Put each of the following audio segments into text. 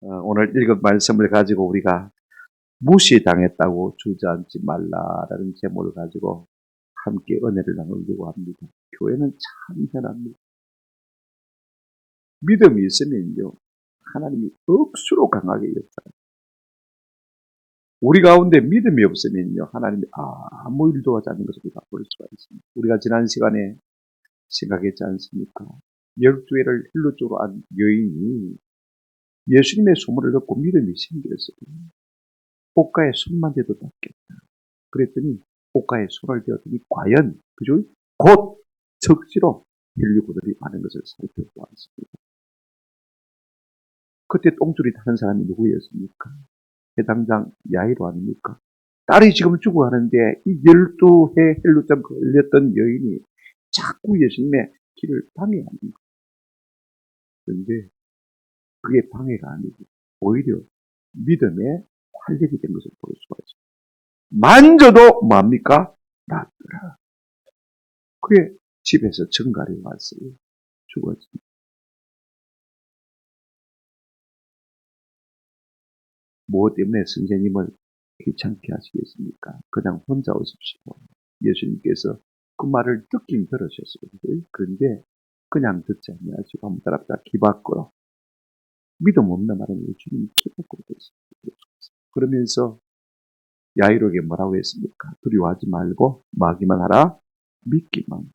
오늘 읽은 말씀을 가지고 우리가 무시당했다고 주저앉지 말라라는 제목을 가지고 함께 은혜를 나누려고 합니다. 교회는 참 편합니다. 믿음이 있으면요, 하나님이 억수로 강하게 역사합니다. 우리 가운데 믿음이 없으면요, 하나님이 아무 일도 하지 않는 것을 우리가 볼 수가 있습니다. 우리가 지난 시간에 생각했지 않습니까? 12회를 힐루족으로 한 여인이 예수님의 소문을 듣고 믿음이 생겼어요. 옷가에 손만 대도 낫겠다. 그랬더니 옷가에 손을 대었더니 과연 그죠? 곧 적시로 혈류구들이 많은 것을 살펴보았습니다. 그때 똥줄이 타는 사람이 누구였습니까? 해당장 야이로 아닙니까? 딸이 지금 죽어가는데 이 12해 혈류증 걸렸던 여인이 자꾸 예수님의 길을 방해하는 거예요. 그런데 그게 방해가 아니고 오히려 믿음의 활력이 된 것을 볼 수가 있습니다. 만져도 뭡니까? 낫더라. 그게 집에서 증가를 왔어요. 죽었습니다. 무엇 때문에 선생님을 귀찮게 하시겠습니까? 그냥 혼자 오십시오. 예수님께서 그 말을 듣긴 들으셨어요. 그런데 그냥 듣지 아니하시고 한번 따라다 기 밖으로 믿음 없는 말은 예수님이 기 밖으로 계십니다. 그러면서 야이로에게 뭐라고 했습니까? 두려워하지 말고 마기만 하라, 믿기만 하라.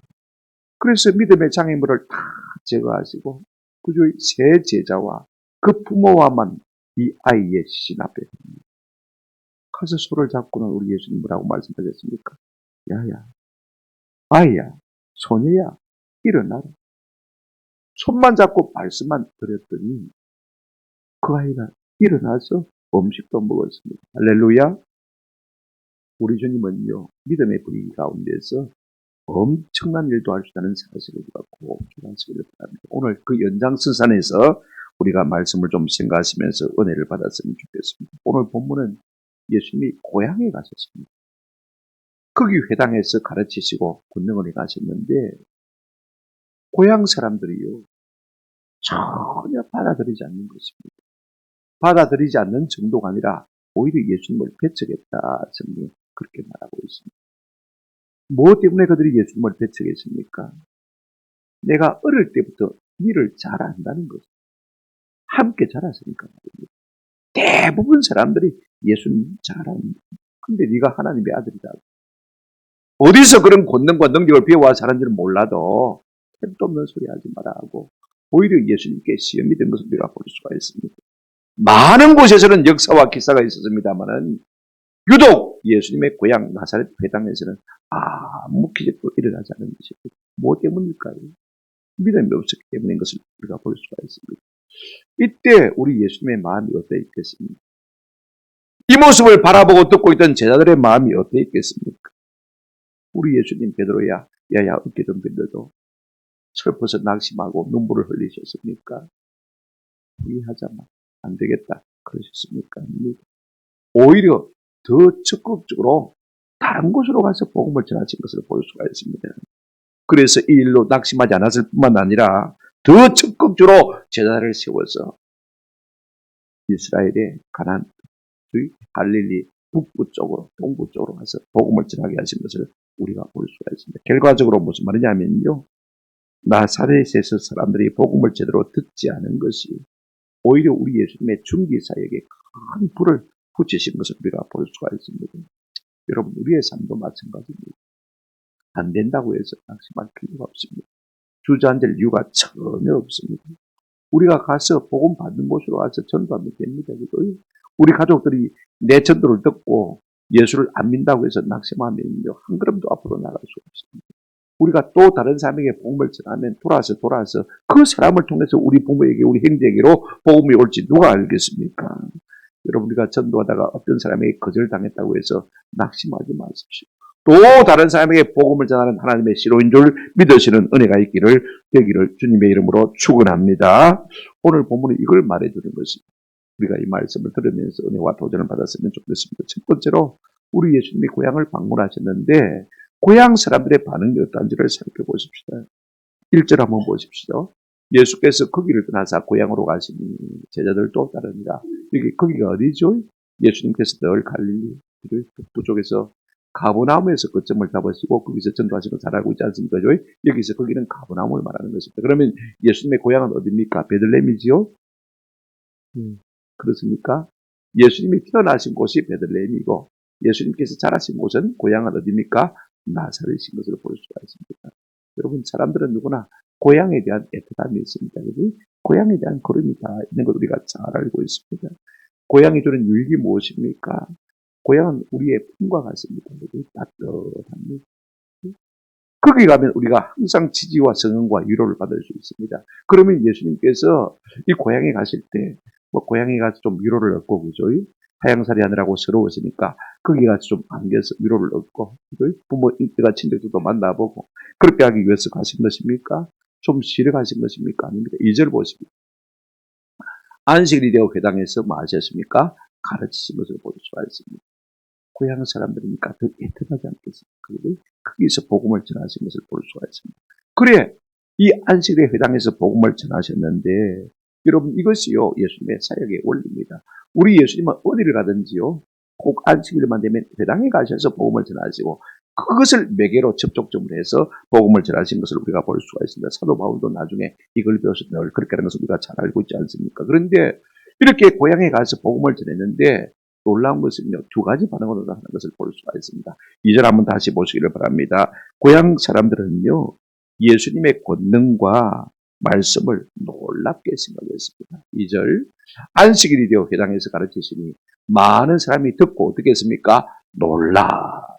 그래서 믿음의 장애물을 다 제거하시고 그저 세 제자와 그 부모와만 이 아이의 시신 앞에 가서 손을 잡고는 우리 예수님 뭐라고 말씀하셨습니까? 야야, 아이야, 소녀야, 일어나라. 손만 잡고 말씀만 드렸더니 그 아이가 일어나서 음식도 먹었습니다. 할렐루야. 우리 주님은요, 믿음의 분위기 가운데서 엄청난 일도 할 수 있다는 사실을 우리가 꼭 기억하시기를 바랍니다. 오늘 그 연장선상에서 우리가 말씀을 좀 생각하시면서 은혜를 받았으면 좋겠습니다. 오늘 본문은 예수님이 고향에 가셨습니다. 거기 회당에서 가르치시고 권능원에 가셨는데 고향 사람들이요 전혀 받아들이지 않는 것입니다. 받아들이지 않는 정도가 아니라 오히려 예수님을 배척했다. 성경이 그렇게 말하고 있습니다. 무엇 때문에 그들이 예수님을 배척했습니까? 내가 어릴 때부터 일을 잘 안다는 거죠. 함께 자랐으니까 말입니다. 대부분 사람들이 예수님 잘 압니다. 근데 네가 하나님의 아들이다. 어디서 그런 권능과 능력을 배워와서 하는지는 몰라도 템도 없는 소리 하지 마라 하고 오히려 예수님께 시험이 된 것을 우리가 볼 수가 있습니다. 많은 곳에서는 역사와 기사가 있었습니다만은 유독 예수님의 고향 나사렛 회당에서는 아무 기적도 일어나지 않은 것입니다. 뭐 때문일까요? 믿음이 없었기 때문인 것을 우리가 볼 수가 있습니다. 이때 우리 예수님의 마음이 어떠 있겠습니까? 이 모습을 바라보고 듣고 있던 제자들의 마음이 어떠 있겠습니까? 우리 예수님 베드로야, 야야 어깨 좀 빌려도 슬퍼서 낙심하고 눈물을 흘리셨습니까? 후회하자마 안 되겠다 그러셨습니까? 오히려 더 적극적으로 다른 곳으로 가서 복음을 전하신 것을 볼 수가 있습니다. 그래서 이 일로 낙심하지 않았을 뿐만 아니라 더 적극적으로 제자를 세워서 이스라엘의 가나안, 갈릴리 북부 쪽으로 동부 쪽으로 가서 복음을 전하게 하신 것을 우리가 볼 수가 있습니다. 결과적으로 무슨 말이냐면요. 나사렛에서 사람들이 복음을 제대로 듣지 않은 것이 오히려 우리 예수님의 중기사역에 큰 불을 붙이신 것을 우리가 볼 수가 있습니다. 여러분 우리의 삶도 마찬가지입니다. 안 된다고 해서 낙심할 필요가 없습니다. 주저앉을 이유가 전혀 없습니다. 우리가 가서 복음 받는 곳으로 가서 전도하면 됩니다. 우리 가족들이 내 전도를 듣고 예수를 안 믿는다고 해서 낙심하면요 한 걸음도 앞으로 나갈 수 없습니다. 우리가 또 다른 사람에게 복음을 전하면 돌아서 그 사람을 통해서 우리 부모에게 우리 형제에게로 복음이 올지 누가 알겠습니까? 여러분 우리가 전도하다가 어떤 사람에게 거절당했다고 해서 낙심하지 마십시오. 또 다른 사람에게 복음을 전하는 하나님의 시로인 줄 믿으시는 은혜가 되기를 주님의 이름으로 축원합니다. 오늘 본문은 이걸 말해주는 것입니다. 우리가 이 말씀을 들으면서 은혜와 도전을 받았으면 좋겠습니다. 첫 번째로 우리 예수님이 고향을 방문하셨는데 고향 사람들의 반응이 어떤지를 살펴보십시다. 1절 한번 보십시오. 예수께서 거기를 떠나서 고향으로 가시니 제자들도 따릅니다. 여기 거기가 어디죠? 예수님께서 늘 갈릴리 북쪽에서 가버나움에서 거점을 잡으시고 거기서 전도하시는 걸 잘 알고 있지 않습니까? 여기서 거기는 가버나움을 말하는 것입니다. 그러면 예수님의 고향은 어디입니까? 베들레헴이지요? 그렇습니까? 예수님이 태어나신 곳이 베들레헴이고 예수님께서 자라신 곳은 고향은 어디입니까? 나사렛인 것을 볼 수가 있습니다. 여러분 사람들은 누구나 고향에 대한 애틋함이 있습니다. 고향에 대한 그림이 다 있는 걸 우리가 잘 알고 있습니다. 고향이 주는 유익이 무엇입니까? 고향은 우리의 품과 같습니다. 따뜻합니다. 거기 가면 우리가 항상 지지와 성원과 위로를 받을 수 있습니다. 그러면 예수님께서 이 고향에 가실 때, 고향에 가서 좀 위로를 얻고, 그죠? 하양살이 하느라고 서러우시니까, 거기 가서 좀 안겨서 위로를 얻고, 그죠? 부모, 인기가 친척들도 만나보고, 그렇게 하기 위해서 가신 것입니까? 좀 쉬러 가신 것입니까? 아닙니다. 2절 보십니다. 안식일이 되어 회당에서 뭐 하셨습니까? 가르치신 것을 볼 수가 있습니다. 고향 사람들이니까 더 애틋하지 않겠습니까? 거기서 복음을 전하신 것을 볼 수가 있습니다. 그래, 이 안식일에 회당에서 복음을 전하셨는데, 여러분 이것이요 예수님의 사역의 원리입니다. 우리 예수님은 어디를 가든지요, 꼭 안식일만 되면 회당에 가셔서 복음을 전하시고, 그것을 매개로 접촉점을 해서 복음을 전하신 것을 우리가 볼 수가 있습니다. 사도 바울도 나중에 이걸 배워서 늘 그렇게 하는 것을 우리가 잘 알고 있지 않습니까? 그런데 이렇게 고향에 가서 복음을 전했는데 놀라운 것은요, 두 가지 반응으로 하는 것을 볼 수가 있습니다. 2절 한번 다시 보시기를 바랍니다. 고향 사람들은요, 예수님의 권능과 말씀을 놀랍게 생각했습니다. 2절, 안식일이 되어 회당에서 가르치시니 많은 사람이 듣고 어떻게 했습니까? 놀라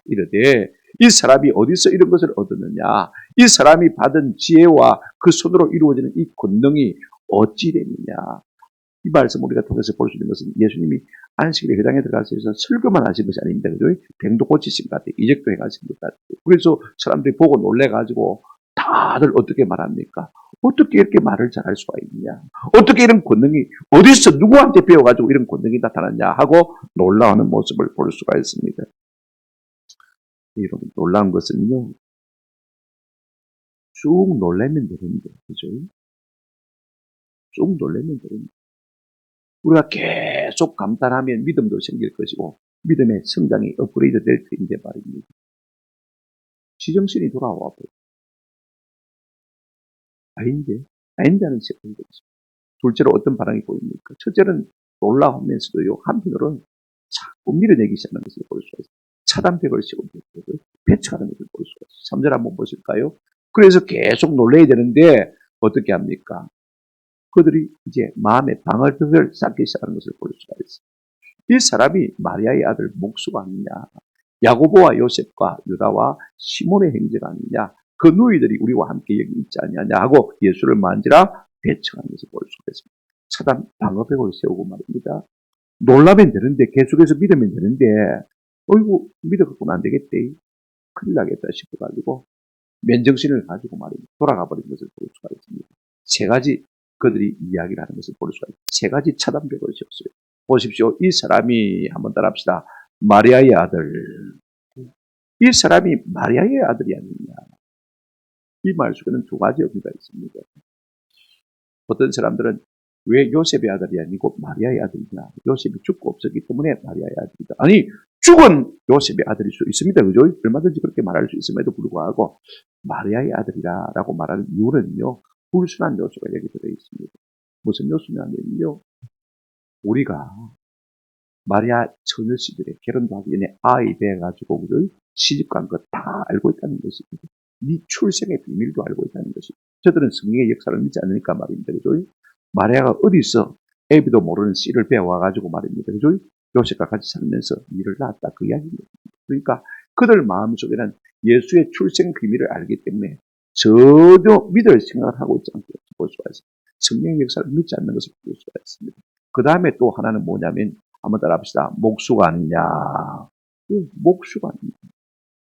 이르되 이 사람이 어디서 이런 것을 얻었느냐? 이 사람이 받은 지혜와 그 손으로 이루어지는 이 권능이 어찌 되느냐? 이 말씀 우리가 통해서 볼 수 있는 것은 예수님이 안식일에 회당에 들어가서 설교만 하신 것이 아닙니다. 그죠? 병도 고치신 것 같아요. 이적도 해가신 것 같아요. 그래서 사람들이 보고 놀래가지고 다들 어떻게 말합니까? 어떻게 이렇게 말을 잘할 수가 있느냐? 어떻게 이런 권능이 어디서 누구한테 배워가지고 이런 권능이 나타났냐? 하고 놀라워하는 모습을 볼 수가 있습니다. 여러분 놀라운 것은요. 쭉 놀라면 되는데, 그죠? 쭉 놀라면 되는데. 우리가 계속 감탄하면 믿음도 생길 것이고 믿음의 성장이 업그레이드 될 텐데 말입니다. 지정신이 돌아와 버려요. 아닌다는 생각이 들었습니다. 둘째로 어떤 반응이 보입니까? 첫째는 놀라우면서도요, 한편으로는 자꾸 밀어내기 시작하는 것을 볼 수가 있어요. 차단벽을 세우고 배척하는 것을 볼 수가 있어요. 3절 한번 보실까요? 그래서 계속 놀라야 되는데 어떻게 합니까? 그들이 이제 마음에 방어벽을 쌓기 시작하는 것을 볼 수가 있어요. 이 사람이 마리아의 아들 목수가 아니냐, 야고보와 요셉과 유다와 시몬의 형제가 아니냐, 그 누이들이 우리와 함께 여기 있지 않느냐 하고 예수를 만지라 배척하는 것을 볼 수가 있습니다. 차단 방어벽을 세우고 말입니다. 놀라면 되는데, 계속해서 믿으면 되는데, 어이구 믿어갖고는 안 되겠대, 큰일 나겠다 싶어가지고 맨정신을 가지고 말입니다. 돌아가 버린 것을 볼 수가 있습니다. 세 가지 그들이 이야기를 하는 것을 볼 수가 있습니다. 세 가지 차단벽을 세웠어요. 보십시오. 이 사람이 한번 따라합시다. 마리아의 아들. 이 사람이 마리아의 아들이 아니냐. 이 말 속에는 두 가지 의미가 있습니다. 어떤 사람들은 왜 요셉의 아들이 아니고 마리아의 아들이냐. 요셉이 죽고 없었기 때문에 마리아의 아들이다. 아니, 죽은 요셉의 아들일 수 있습니다. 그죠? 얼마든지 그렇게 말할 수 있음에도 불구하고 마리아의 아들이라고 말하는 이유는요, 불순한 요소가 여기 들어있습니다. 무슨 요소냐면요, 우리가 마리아 처녀 시절에 결혼도 하기 전에 아이 돼가지고 시집간 거 다 알고 있다는 것입니다. 네 출생의 비밀도 알고 있다는 것입니다. 저들은 성경의 역사를 믿지 않으니까 말입니다. 그죠? 마리아가 어디서 애비도 모르는 씨를 배워와가지고 말입니다. 그죠? 요셉과 같이 살면서 일을 낳았다. 그 이야기입니다. 그러니까 그들 마음속에는 예수의 출생 비밀을 알기 때문에 전혀 믿을 생각을 하고 있지 않게 볼 수가 있습니다. 성경의 역사를 믿지 않는 것을 볼 수가 있습니다. 그 다음에 또 하나는 뭐냐면, 한번 따라합시다. 목수가 아니냐. 목수가 아니냐.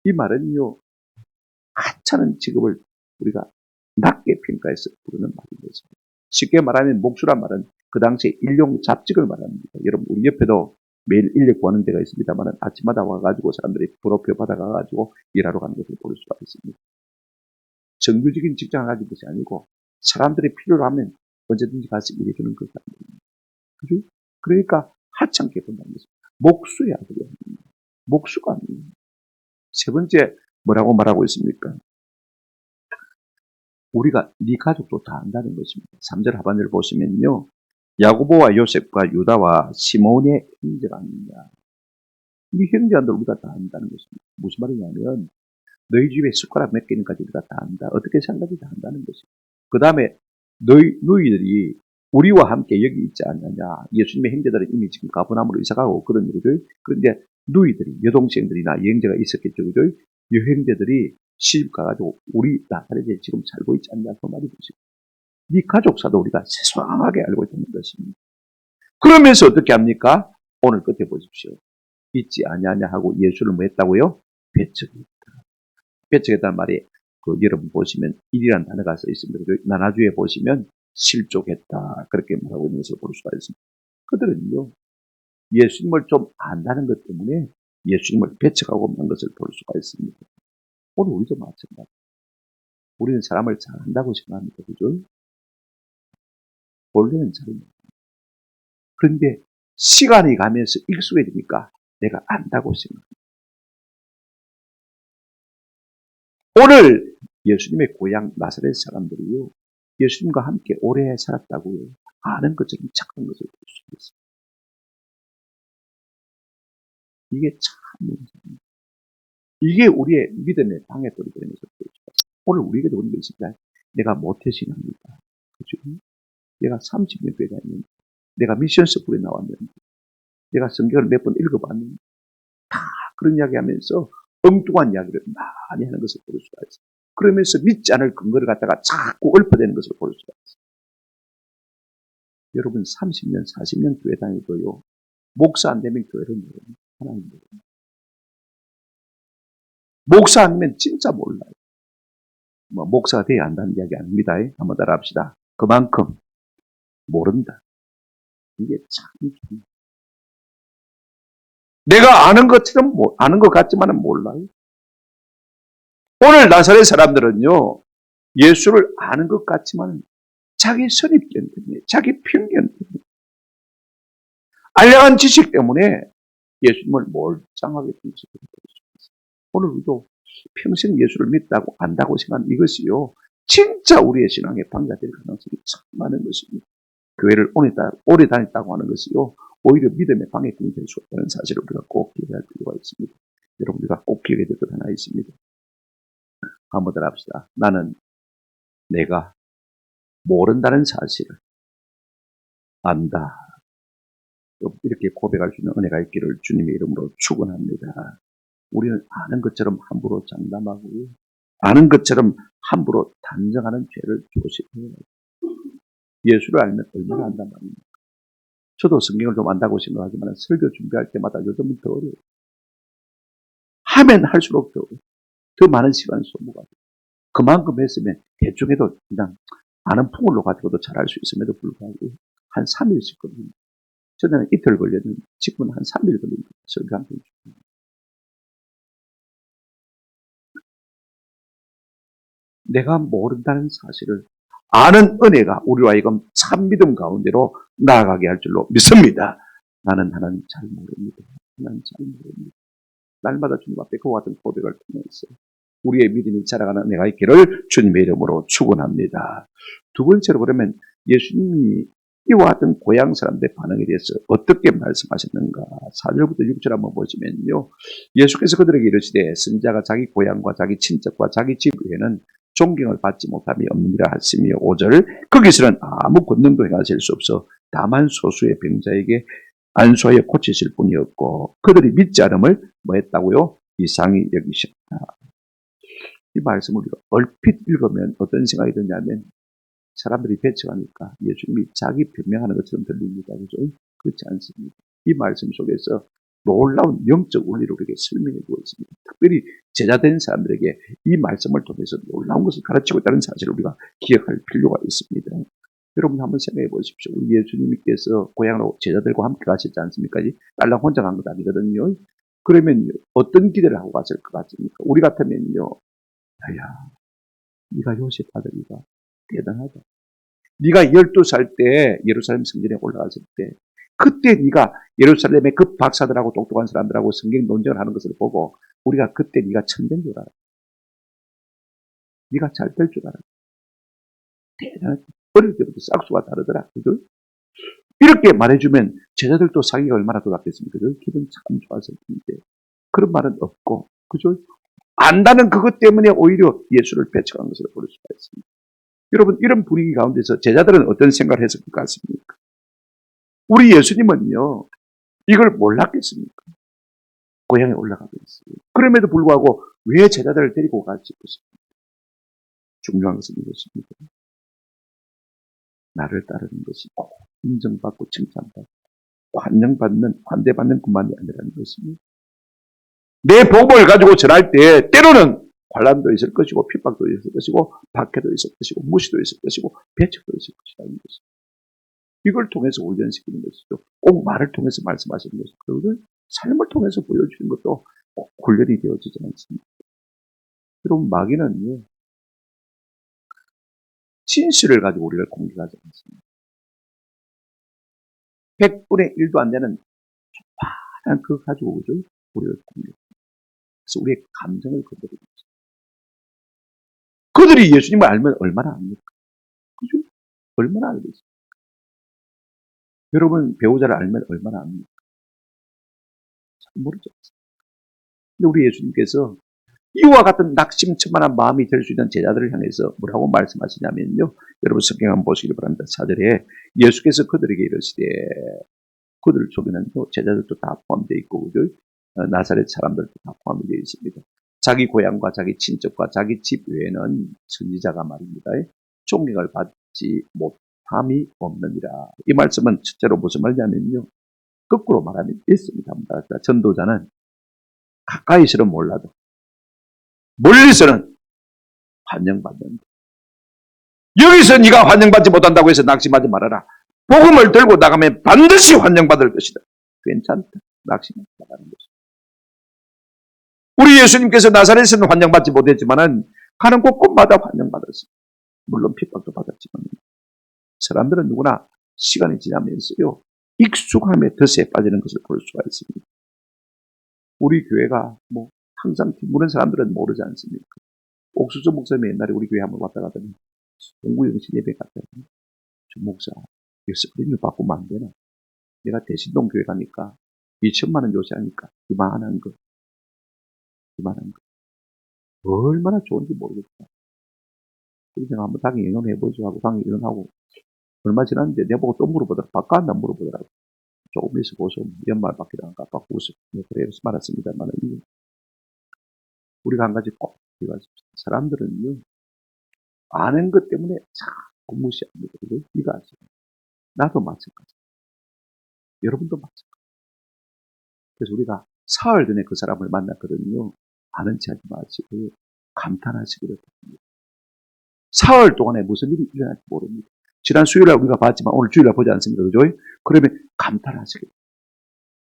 이 말은요, 하찮은 직업을 우리가 낮게 평가해서 부르는 말입니다. 쉽게 말하면 목수란 말은 그 당시에 일용 잡직을 말합니다. 여러분, 우리 옆에도 매일 인력 구하는 데가 있습니다만 아침마다 와가지고 사람들이 부록표 받아가가지고 일하러 가는 것을 볼 수가 있습니다. 정규직인 직장을 가진 것이 아니고 사람들이 필요로 하면 언제든지 가서 일해주는 것 같아요. 그죠? 그러니까 하찮게 본다는 것입니다. 목수야, 그게. 목수가 아니에요. 세 번째, 뭐라고 말하고 있습니까? 우리가 네 가족도 다 안다는 것입니다. 3절 하반절 보시면요. 야고보와 요셉과 유다와 시몬의 형제가 아니냐. 네 형제한들 우리가 다 안다는 것입니다. 무슨 말이냐면 너희 집에 숟가락 몇 개는까지 우리가 다 안다. 어떻게 생각하지 다 안다는 것입니다. 그 다음에 너희들이 우리와 함께 여기 있지 않느냐. 예수님의 형제들은 이미 지금 가버나움으로 이사가고 그런 일들. 그런데 너희들이 여동생들이나 형제가 있었겠죠. 그죠? 여형제들이 시집 가가지고 우리 나사렛에 지금 살고 있지 않냐. 그 말이 보시고. 네 가족사도 우리가 세상하게 알고 있는 것입니다. 그러면서 어떻게 합니까? 오늘 끝에 보십시오. 있지 아니하냐 하고 예수를 뭐 했다고요? 배척했다. 배척했다는 말이 여러분 보시면 일이라는 단어가 써 있습니다. 나나주에 보시면 실족했다. 그렇게 말하고 있는 것을 볼 수가 있습니다. 그들은요. 예수님을 좀 안다는 것 때문에 예수님을 배척하고 있는 것을 볼 수가 있습니다. 오늘 우리도 마찬가지입니다. 우리는 사람을 잘 안다고 생각합니다. 그죠? 원래는 잘 안다. 그런데 시간이 가면서 익숙해지니까 내가 안다고 생각합니다. 오늘 예수님의 고향 나사렛 사람들이요. 예수님과 함께 오래 살았다고요. 아는 것처럼 착한 것을 볼 수 있습니다. 이게 참 문제입니다. 이게 우리의 믿음의 방해돌이 되는 것을 볼 수 있습니다. 오늘 우리에게도 그런 게 있습니다. 내가 모태신앙이다. 그죠? 내가 30년 배다했는데 내가 미션 스쿨에 나왔는데 내가 성경을 몇 번 읽어봤는데 다 그런 이야기하면서 엉뚱한 이야기를 많이 하는 것을 볼 수가 있어요. 그러면서 믿지 않을 근거를 갖다가 자꾸 읊어대는 것을 볼 수가 있어요. 여러분 30년, 40년 교회 다니도요. 목사 안 되면 교회를 모릅니다. 하나님 모릅니다. 목사 아니면 진짜 몰라요. 뭐 목사가 돼야 한다는 이야기 아닙니다. 한번 따라합시다. 그만큼 모른다. 이게 참 내가 아는 것처럼 아는 것 같지만은 몰라요. 오늘 나사렛 사람들은요. 예수를 아는 것 같지만 자기 선입견 때문에 자기 편견 때문에 알량한 지식 때문에 예수님을 몰짱하게 등지고 있습니다. 오늘 우리도 평생 예수를 믿다고 안다고 생각하는 이것이요. 진짜 우리의 신앙의 방해가 될 가능성이 참 많은 것입니다. 교회를 오래 다녔다고 하는 것이요. 오히려 믿음의 방해꾼이 될 수 없다는 사실을 우리가 꼭 기억할 필요가 있습니다. 여러분 우리가 꼭 기억해야 될 것 하나 있습니다. 한번 더 합시다. 나는 내가 모른다는 사실을 안다. 이렇게 고백할 수 있는 은혜가 있기를 주님의 이름으로 축원합니다. 우리는 아는 것처럼 함부로 장담하고요. 아는 것처럼 함부로 단정하는 죄를 조심해야 해요. 예수를 알면 얼마나 안단 말입니까? 저도 성경을 좀 안다고 생각하지만 설교 준비할 때마다 요즘은 더 어려워요. 하면 할수록 더 많은 시간을 소모가 돼요. 그만큼 했으면 대충 해도 그냥 아는 풍울로 가지고도 잘할 수 있음에도 불구하고 한 3일씩 걸립니다. 저는 이틀 걸렸는데 지금은 한 3일 걸립니다. 설교 한 편. 내가 모른다는 사실을 아는 은혜가 우리와 하여금 참 믿음 가운데로 나아가게 할 줄로 믿습니다. 나는 하나님 잘 모릅니다. 하나님 잘 모릅니다. 날마다 주님 앞에 그와 같은 고백을 통해서 우리의 믿음이 자라가는 은혜가 있기를 주님의 이름으로 축원합니다. 두 번째로 그러면 예수님이 이와 같은 고향 사람들의 반응에 대해서 어떻게 말씀하셨는가? 4절부터 6절 한번 보시면요. 예수께서 그들에게 이르시되 선자가 자기 고향과 자기 친척과 자기 집 외에는 존경을 받지 못함이 없느니라 하시며 5절 거기서는 아무 권능도 행하실 수 없어 다만 소수의 병자에게 안수하여 고치실 뿐이었고 그들이 믿지 않음을 뭐 했다고요? 이상히 여기셨다. 이 말씀을 우리가 얼핏 읽으면 어떤 생각이 드냐면 사람들이 배척하니까 예수님이 자기 변명하는 것처럼 들립니다. 그죠? 그렇지 않습니다. 이 말씀 속에서 놀라운 영적 원리를 우리에게 설명해 주고 있습니다. 특별히 제자된 사람들에게 이 말씀을 통해서 놀라운 것을 가르치고 있다는 사실을 우리가 기억할 필요가 있습니다. 여러분 한번 생각해 보십시오. 우리 예수님께서 고향으로 제자들과 함께 가셨지 않습니까? 딸랑 혼자 간 것 아니거든요. 그러면 어떤 기대를 하고 갔을 것 같습니까? 우리 같으면요. 야, 네가 요셉 아들이다. 대단하다. 네가 12살 때 예루살렘 성전에 올라갔을 때 그때 네가 예루살렘의 그 박사들하고 똑똑한 사람들하고 성경 논쟁을 하는 것을 보고 우리가 그때 네가 천재인 줄 알아. 네가 잘 될 줄 알아. 대단하다. 어릴 때부터 싹수가 다르더라. 그죠? 이렇게 말해주면 제자들도 자기가 얼마나 돌았겠습니까? 기분 참 좋았을 텐데 그런 말은 없고, 그죠? 안다는 그것 때문에 오히려 예수를 배척한 것을 볼 수가 있습니다. 여러분, 이런 분위기 가운데서 제자들은 어떤 생각을 했을 것 같습니까? 우리 예수님은요, 이걸 몰랐겠습니까? 고향에 올라가고 있어요. 그럼에도 불구하고 왜 제자들을 데리고 가지 싶었습니까? 중요한 것은 이것입니다. 나를 따르는 것이 인정받고 칭찬받고 환대받는 것만이 아니라는 것입니다. 내 복음을 가지고 전할 때 때로는 환난도 있을 것이고 핍박도 있을 것이고 박해도 있을 것이고 무시도 있을 것이고 배척도 있을 것이라는 것입니다. 이걸 통해서 훈련시키는 것이죠. 꼭 말을 통해서 말씀하시는 것이죠. 그걸 삶을 통해서 보여주는 것도 꼭 훈련이 되어지지 않습니다. 여러분, 마귀는요, 진실을 가지고 우리를 공격하지 않습니다. 100분의 1도 안 되는 족발한 그거 가지고 우리를 공격합니다. 그래서 우리의 감정을 건드리고 있습니다. 그들이 예수님을 알면 얼마나 압니까? 그죠? 얼마나 알겠습니까? 여러분, 배우자를 알면 얼마나 압니까? 잘 모르죠. 근데 우리 예수님께서 이와 같은 낙심천만한 마음이 될 수 있는 제자들을 향해서 뭐라고 말씀하시냐면요. 여러분 성경 한번 보시기 바랍니다. 4절에 예수께서 그들에게 이르시되, 그들 속에는 제자들도 다 포함되어 있고 나사렛 사람들도 다 포함되어 있습니다. 자기 고향과 자기 친척과 자기 집 외에는 선지자가 말입니다. 존경을 받지 못함이 없느니라. 이 말씀은 첫째로 무슨 말이냐면요. 거꾸로 말하면 있습니다. 전도자는 가까이서는 몰라도 멀리서는 환영받는다. 여기서 네가 환영받지 못한다고 해서 낙심하지 말아라. 복음을 들고 나가면 반드시 환영받을 것이다. 괜찮다. 낙심하지 말라는 것이다. 우리 예수님께서 나사렛에서는 환영받지 못했지만은 가는 곳곳마다 환영받았습니다. 물론 핍박도 받았지만 사람들은 누구나 시간이 지나면서요 익숙함에 덫에 빠지는 것을 볼 수가 있습니다. 우리 교회가 항상 드무는 사람들은 모르지 않습니까? 옥수수 목사님이 옛날에 우리 교회 한번 왔다 가더니 공구영신 예배 갔더니 저 목사 이거 스크린을 바꾸면 안 되나? 내가 대신동 교회 가니까 2천만 원 요새하니까 이만한 거 얼마나 좋은지 모르겠다. 그래서 제가 한번 당에 의논해보죠 하고 당에 의논하고 얼마 지났는데 내보고 또 물어보더라. 바꿔한다 물어보더라고. 조금 있어 보소. 연말 바뀌다 안 바꾸고 그래서 말았습니다만 우리가 한 가지 꼭 기억하십시오. 사람들은요 아는 것 때문에 자꾸 무시합니다. 이거 아시죠? 나도 마찬가지. 여러분도 마찬가지. 그래서 우리가 사흘 전에 그 사람을 만났거든요. 아는 체 하지 마시고 감탄하시기를 바랍니다. 사흘 동안에 무슨 일이 일어날지 모릅니다. 지난 수요일에 우리가 봤지만 오늘 주일에 보지 않습니까? 그죠? 그러면 감탄하시길.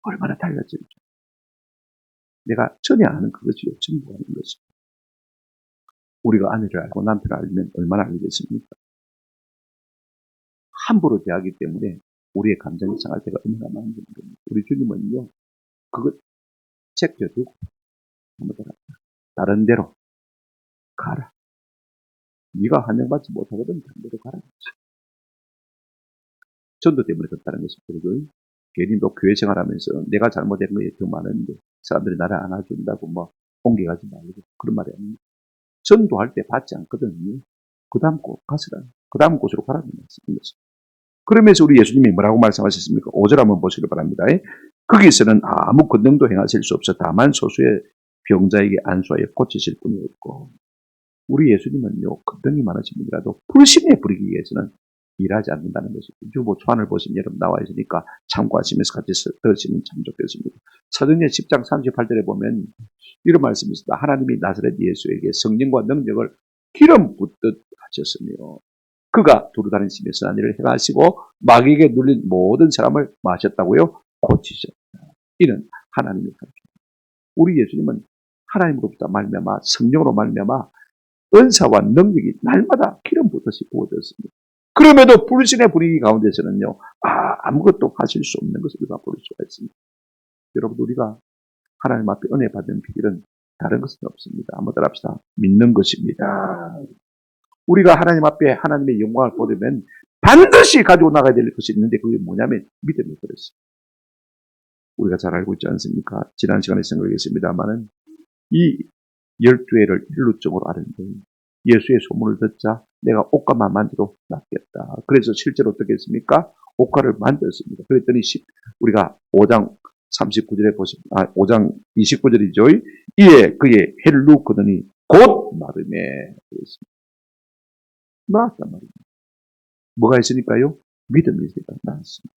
얼마나 달라졌죠. 내가 전혀 아는 그것이요. 전부 아는 것이요. 우리가 아내를 알고 남편을 알면 얼마나 알겠습니까? 함부로 대하기 때문에 우리의 감정이 상할 때가 얼마나 많은지 모릅니다. 우리 주님은요. 그것 제껴두고 다른 데로 가라. 네가 환영받지 못하거든 다른 데로 가라. 전도 때문에 그렇다는 것입니다. 괜히 너 교회 생활하면서 내가 잘못된 것이 더 많은데 사람들이 나를 안아준다고 공격하지 말고 그런 말이 아닙니다. 전도할 때 받지 않거든요. 그 다음 곳 가서라. 그 다음 곳으로 가라는 말씀입니다. 그러면서 우리 예수님이 뭐라고 말씀하셨습니까? 5절 한번 보시기 바랍니다. 거기서는 아무 권능도 행하실 수 없어 다만 소수의 병자에게 안수하여 고치실 뿐이었고, 우리 예수님은요 권능이 많으신 분이라도 불신에 부리기 위해서는 일하지 않는다는 것입니다. 주보 초안을 보시면 여러분 나와 있으니까 참고하시면서 같이 들으시면 참 좋겠습니다. 사도행전 10장 38절에 보면 이런 말씀이 있습니다. 하나님이 나사렛 예수에게 성령과 능력을 기름 붓듯 하셨으며 그가 두루다니시며 선한 일을 행하시고 마귀에게 눌린 모든 사람을 마셨다고요? 고치셨다. 이는 하나님의 가르침입니다. 우리 예수님은 하나님으로부터 말미암아 성령으로 말미암아 은사와 능력이 날마다 기름 붓듯이 부어졌습니다. 그럼에도 불신의 분위기 가운데서는요, 아무것도 하실 수 없는 것을 우리가 볼 수가 있습니다. 여러분, 우리가 하나님 앞에 은혜 받는 비결은 다른 것은 없습니다. 한번 따라합시다. 믿는 것입니다. 우리가 하나님 앞에 하나님의 영광을 보려면 반드시 가지고 나가야 될 것이 있는데 그게 뭐냐면 믿음이 그렇습니다. 우리가 잘 알고 있지 않습니까? 지난 시간에 생각했습니다만은 이 12회를 일루적으로 아는데 예수의 소문을 듣자 내가 옷가만 만져도 낫겠다. 그래서 실제로 어떻게 했습니까? 옷가를 만졌습니다. 그랬더니 우리가 5장 39절에 보시면 5장 29절이죠. 이에 그의 해를 누웠더니 곧 마름에 그랬습니다. 나았단 말입니다. 뭐가 있으니까요? 믿음이 있으니까 나았습니다.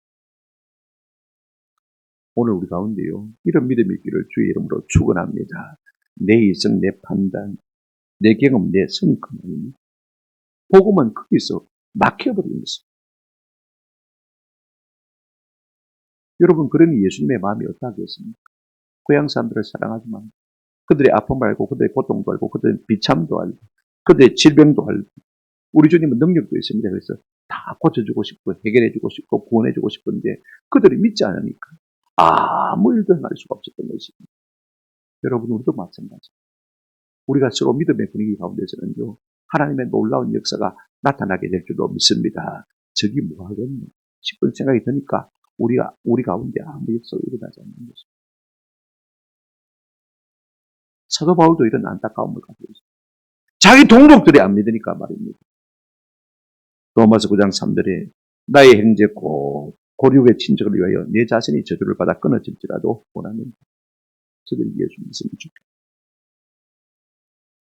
오늘 우리 가운데요. 이런 믿음이 있기를 주의 이름으로 축원합니다. 내 이성, 내 판단, 내 경험, 내 선입견 아닙니다. 복음은 거기서 막혀버리는 것입니다. 여러분, 그러니 예수님의 마음이 어떠하겠습니까? 고향 사람들을 사랑하지만 그들의 아픔을 알고 그들의 고통도 알고 그들의 비참도 알고 그들의 질병도 알고 우리 주님은 능력도 있습니다. 그래서 다 고쳐주고 싶고 해결해주고 싶고 구원해주고 싶은데 그들이 믿지 않으니까 아무 일도 할 수가 없었던 것입니다. 여러분, 우리도 마찬가지입니다. 우리가 서로 믿음의 분위기 가운데서는요, 하나님의 놀라운 역사가 나타나게 될 줄로 믿습니다. 저기 뭐 하겠노 싶은 생각이 드니까 우리 가운데 아무 역사가 일어나지 않는 것입니다. 사도 바울도 이런 안타까움을 가지고 있습니다. 자기 동족들이 안 믿으니까 말입니다. 로마서 9장 3절에 나의 형제 고륙의 친척을 위하여 내 자신이 저주를 받아 끊어질지라도 원하는 저들이 예수 믿으면 좋겠다.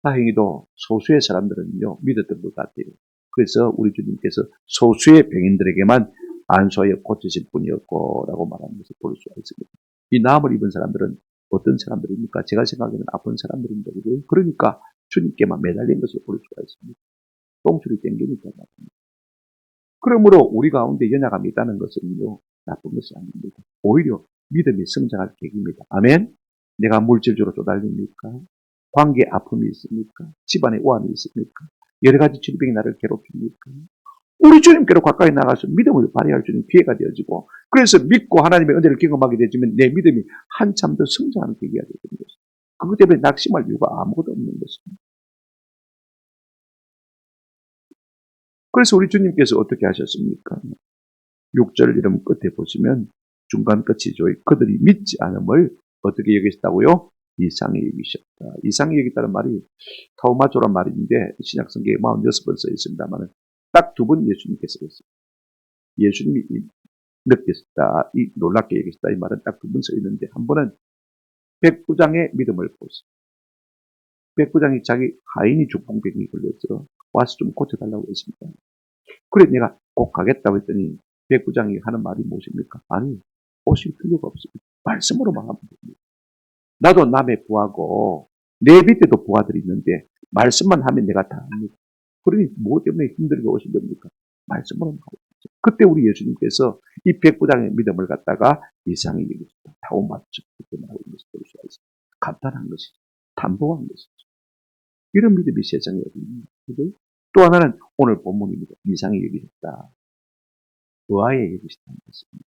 다행히도 소수의 사람들은요 믿었던 것 같아요. 그래서 우리 주님께서 소수의 병인들에게만 안수하여 고치실 뿐이었고라고 말하는 것을 볼 수가 있습니다. 이 나음을 입은 사람들은 어떤 사람들입니까? 제가 생각하기에는 아픈 사람들인데 그러니까 주님께만 매달린 것을 볼 수가 있습니다. 똥줄이 땡기니까 말입니다. 그러므로 우리 가운데 연약함이 있다는 것은요 나쁜 것이 아닙니다. 오히려 믿음이 성장할 계기입니다. 아멘. 내가 물질적으로 쪼달립니까? 관계 아픔이 있습니까? 집안에 우환이 있습니까? 여러 가지 질병이 나를 괴롭힙니까? 우리 주님께로 가까이 나가서 믿음을 발휘할 수 있는 기회가 되어지고 그래서 믿고 하나님의 은혜를 경험하게 되지만 내 믿음이 한참 더 성장하는 계기가 되는 것입니다. 그것 때문에 낙심할 이유가 아무것도 없는 것입니다. 그래서 우리 주님께서 어떻게 하셨습니까? 6절 이름 끝에 보시면 중간 끝이죠. 그들이 믿지 않음을 어떻게 여기셨다고요? 이상히 여기셨다. 이상히 여기다는 말이 타우마조란 말인데 신약성경에 46번 써 있습니다만 딱 두 번 예수님께서 했어요. 예수님이 느꼈다, 놀랍게 여기셨다 이 말은 딱 두 번 써 있는데 한 번은 백부장의 믿음을 보세요. 백부장이 자기 하인이 중풍병이 걸려서 와서 좀 고쳐달라고 했습니다. 그래 내가 꼭 가겠다고 했더니 백부장이 하는 말이 무엇입니까? 아니 오실 필요가 없습니다. 말씀으로만 하면 됩니다. 나도 남의 부하고 내 밑에도 부하들이 있는데 말씀만 하면 내가 다 합니다. 그러니 뭐 때문에 힘들게 오신 겁니까? 말씀으로만 하고 있죠. 그때 우리 예수님께서 이 백부장의 믿음을 갖다가 이상히 여기셨다. 타고 맞죠. 그때 말하고 있는 것을 볼 수가 있습니다. 간단한 것이죠. 담보한 것이죠. 이런 믿음이 세상에 없습니다. 또 하나는 오늘 본문입니다. 이상히 여기셨다. 의아에 여기셨다는 것입니다.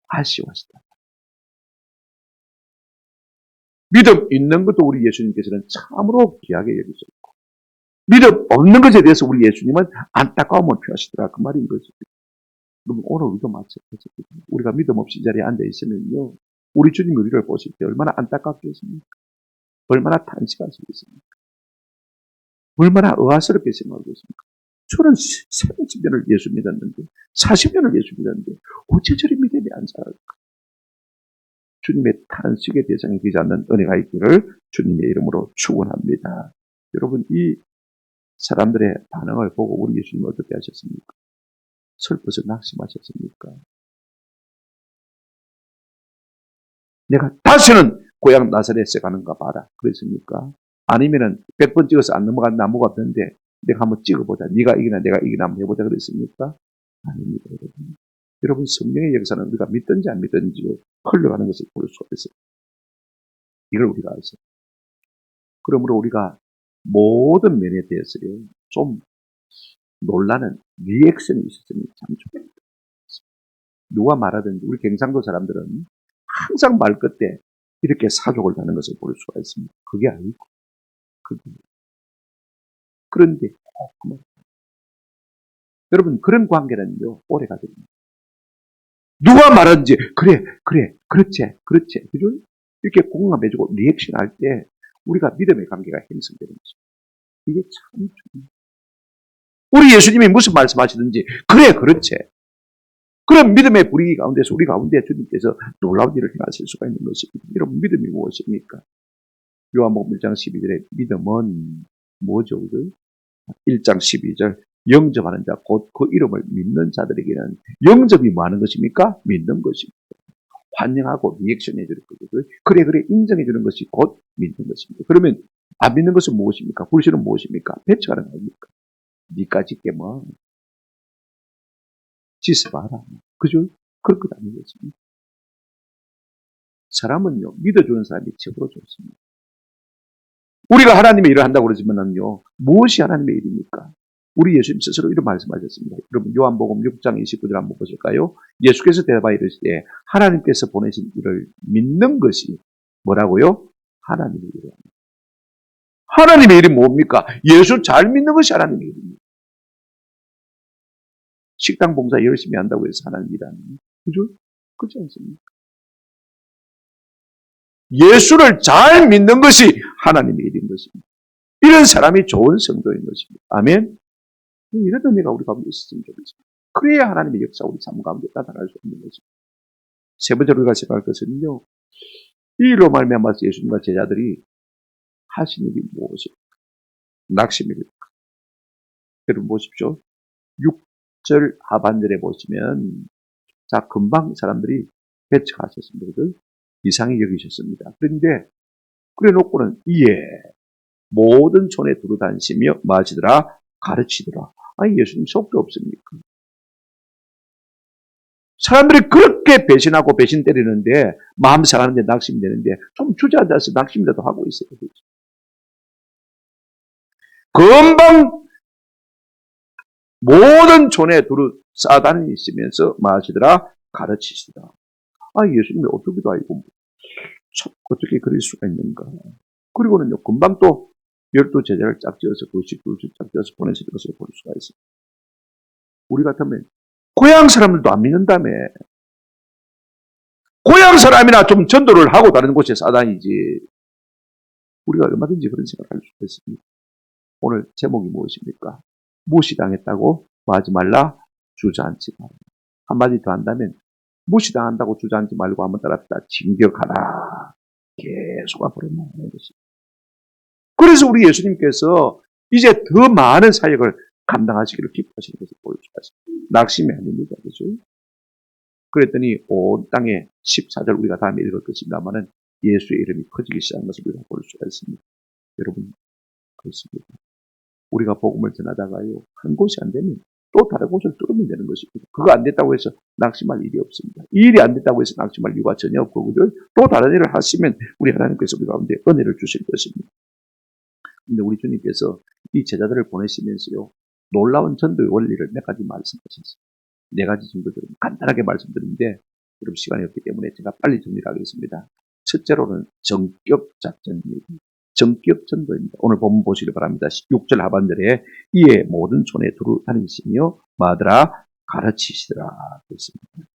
아쉬워하시다. 믿음 있는 것도 우리 예수님께서는 참으로 귀하게 여기셨고 믿음 없는 것에 대해서 우리 예수님은 안타까움을 표하시더라. 그 말인 거죠. 그럼 오늘 우리도 마찬가지입니다. 우리가 믿음 없이 이 자리에 앉아 있으면요. 우리 주님이 우리를 보실 때 얼마나 안타깝겠습니까? 얼마나 탄식하시겠습니까? 얼마나 의아스럽게 생각하겠습니까? 저는 30년을 예수 믿었는데 40년을 예수 믿었는데 어째 저리 믿음이 안 살아요? 주님의 탄식의 대상이 되지 않는 은혜가 있기를 주님의 이름으로 축원합니다. 여러분 이 사람들의 반응을 보고 우리 예수님은 어떻게 하셨습니까? 슬퍼서 낙심하셨습니까? 내가 다시는 고향 나사렛에 가는가 봐라. 그랬습니까? 아니면은 100번 찍어서 안 넘어간 나무가 없는데 내가 한번 찍어보자. 네가 이기나 내가 이기나 한번 해보자 그랬습니까? 아닙니다. 여러분. 여러분 성령의 역사는 우리가 믿든지 안 믿든지 흘러가는 것을 볼 수가 있어요. 이걸 우리가 알죠. 그러므로 우리가 모든 면에 대해서요, 좀 놀라는 리액션이 있었으면 참 좋겠다. 누가 말하든지 우리 경상도 사람들은 항상 말 끝에 이렇게 사족을 하는 것을 볼 수가 있습니다. 그게 아니고, 그게. 그런데, 여러분, 그런 관계는요, 오래가 됩니다. 누가 말하든지, 그래, 그렇지, 그죠? 이렇게 공감해주고 리액션 할 때 우리가 믿음의 관계가 형성되는 것입니다. 이게 참 중요해요. 우리 예수님이 무슨 말씀하시든지, 그래, 그렇지. 그런 믿음의 분위기 가운데서 우리 가운데 주님께서 놀라운 일을 행하실 수가 있는 것입니다. 여러분, 믿음이 무엇입니까? 요한복음 1장 12절에 믿음은 뭐죠? 1장 12절 영접하는 자, 곧 그 이름을 믿는 자들에게는 영접이 뭐 하는 것입니까? 믿는 것입니다. 환영하고 리액션해 주는 거죠. 그래 인정해 주는 것이 곧 믿는 것입니다. 그러면 안 믿는 것은 무엇입니까? 불신은 무엇입니까? 배척하는 겁니까? 니까지 깨면 지스봐라. 그죠? 그럴 것 아니겠습니까? 사람은요, 믿어주는 사람이 최고로 좋습니다. 우리가 하나님의 일을 한다고 그러지만요, 무엇이 하나님의 일입니까? 우리 예수님 스스로 이런 말씀하셨습니다. 여러분, 요한복음 6장 29절 한번 보실까요? 예수께서 대답하여 이르시되 하나님께서 보내신 일을 믿는 것이 뭐라고요? 하나님의 일이랍니다. 하나님의 일이 뭡니까? 예수 잘 믿는 것이 하나님의 일입니다. 식당 봉사 열심히 한다고 해서 하나님 일하는 거예요. 그죠? 그렇지 않습니까? 예수를 잘 믿는 것이 하나님의 일인 것입니다. 이런 사람이 좋은 성도인 것입니다. 아멘? 이런 의미가 우리 가운데 있었으면 좋겠습니다. 그래야 하나님의 역사 우리 삶 가운데 나타날 수 있는 것입니다. 세 번째로 우리가 생각할 것은요, 이 일로 말미암아서 예수님과 제자들이 하신 일이 무엇입니까? 낙심입니다. 여러분 보십시오. 6절 하반절에 보시면, 자, 금방 사람들이 배척하셨습니다. 이상히 여기셨습니다. 그런데 그래 놓고는 이에 모든 촌에 두루 다니시며 마시더라 가르치더라. 아니, 예수님 속도 없습니까? 사람들이 그렇게 배신하고 배신 때리는데 마음 상하는데 낙심되는데 좀 주저앉아서 낙심이라도 하고 있어야 되죠. 금방 모든 촌에 두루 싸다니시면서 마시더라 가르치시더라. 아, 예수님이 어떻게도 알고 참 어떻게 그럴 수가 있는가. 그리고는요, 금방 또 12제자를 짝지어서 그 식구를 짝지어서 보내시는 것을 볼 수가 있습니다. 우리 같으면 고향 사람들도 안 믿는다며. 고향 사람이나 좀 전도를 하고 다른 곳에 싸다니지. 우리가 얼마든지 그런 생각을 할 수가 있습니다. 오늘 제목이 무엇입니까? 무시당했다고 하지 말라, 주저앉지 마라. 한마디 더 한다면 무시당한다고 주저앉지 말고 한번 따라합시다. 진격하라. 계속 앞으로 나가는 것입니다. 그래서 우리 예수님께서 이제 더 많은 사역을 감당하시기를 기뻐하시는 것을 볼 수가 있습니다. 낙심이 아닙니다. 그죠? 그랬더니 온 땅에 14절 우리가 다음에 읽을 것입니다만은 예수의 이름이 커지기 시작한 것을 우리가 볼 수가 있습니다. 여러분, 그렇습니다. 우리가 복음을 전하다가요, 한 곳이 안 되면 또 다른 곳을 뚫으면 되는 것입니다. 그거 안 됐다고 해서 낙심할 일이 없습니다. 이 일이 안 됐다고 해서 낙심할 이유가 전혀 없고, 또 다른 일을 하시면 우리 하나님께서 우리 가운데 은혜를 주실 것입니다. 근데 우리 주님께서 이 제자들을 보내시면서요, 놀라운 전도의 원리를 몇 가지 말씀하셨습니다. 네 가지 정도 간단하게 말씀드리는데, 여러분 시간이 없기 때문에 제가 빨리 정리를 하겠습니다. 첫째로는 전격 작전입니다. 전격 전도입니다. 오늘 본문 보시기 바랍니다. 6절 하반절에 이에 모든 촌에 두루 다니시며 마더라 가르치시더라 그랬습니다.